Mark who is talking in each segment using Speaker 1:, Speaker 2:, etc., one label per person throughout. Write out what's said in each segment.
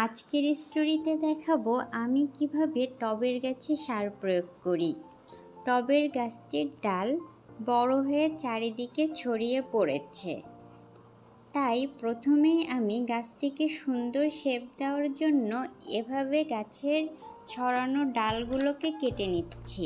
Speaker 1: আজকের স্টোরিতে দেখাবো আমি কিভাবে টবের গাছে সার প্রয়োগ করি। টবের গাছটির ডাল বড় হয়ে চারিদিকে ছড়িয়ে পড়েছে, তাই প্রথমেই আমি গাছটিকে সুন্দর শেপ দেওয়ার জন্য এভাবে গাছের ছড়ানো ডালগুলোকে কেটে নিচ্ছি।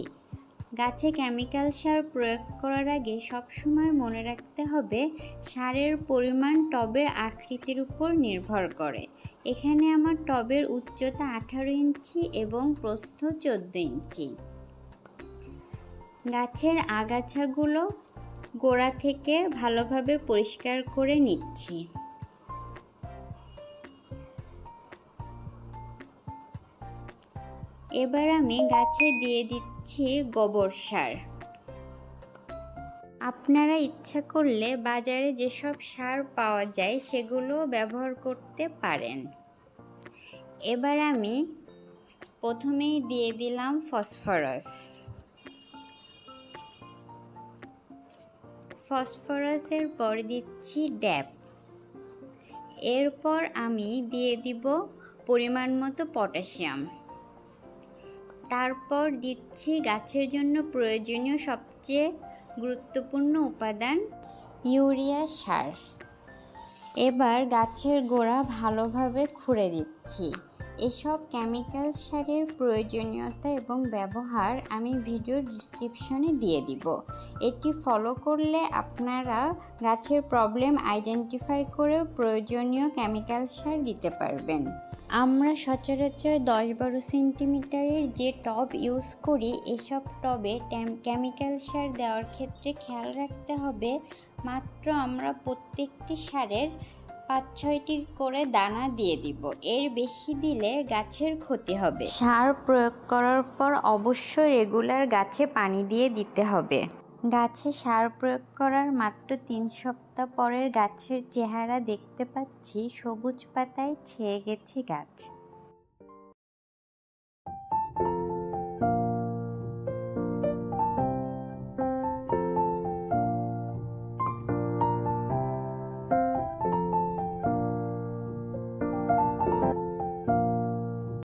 Speaker 1: গাছে কেমিক্যাল সার প্রয়োগ করার আগে সবসময় মনে রাখতে হবে সারের পরিমাণ টবের আকৃতির উপর নির্ভর করে। এখানে আমার টবের উচ্চতা 18 ইঞ্চি এবং প্রস্থ 14 ইঞ্চি। গাছের আগাছাগুলো গোড়া থেকে ভালোভাবে পরিষ্কার করে নিচ্ছি। এবার আমি গাছে দিয়ে দিচ্ছি গোবর সার। আপনারা ইচ্ছা করলে বাজারে যেসব সার পাওয়া যায় সেগুলো ব্যবহার করতে পারেন। এবার আমি প্রথমেই দিয়ে দিলাম ফসফরাসের পর দিচ্ছি ড্যাপ। এরপর আমি দিয়ে দিব পরিমাণ মতো পটাশিয়াম। তারপর দিচ্ছি গাছের জন্য প্রয়োজনীয় সবচেয়ে গুরুত্বপূর্ণ উপাদান ইউরিয়া সার। এবার গাছের গোড়া ভালোভাবে খুঁড়ে দিচ্ছি। এসব কেমিক্যাল সারের প্রয়োজনীয়তা এবং ব্যবহার আমি ভিডিওর ডিসক্রিপশনে দিয়ে দিব। এটি ফলো করলে আপনারা গাছের প্রবলেম আইডেন্টিফাই করে প্রয়োজনীয় কেমিক্যাল সার দিতে পারবেন। আমরা সচরাচর 10-12 সেন্টিমিটারের যে টব ইউজ করি, এসব টবে কেমিক্যাল সার দেওয়ার ক্ষেত্রে খেয়াল রাখতে হবে মাত্র আমরা প্রত্যেকটি সারের 5-6টি করে দানা দিয়ে দিব। এর বেশি দিলে গাছের ক্ষতি হবে। সার প্রয়োগ করার পর অবশ্যই রেগুলার গাছে পানি দিয়ে দিতে হবে। গাছে সার প্রয়োগ করার মাত্র 3 সপ্তাহ পরের গাছের চেহারা দেখতে পাচ্ছি সবুজ পাতায় ছেয়ে গেছে গাছ।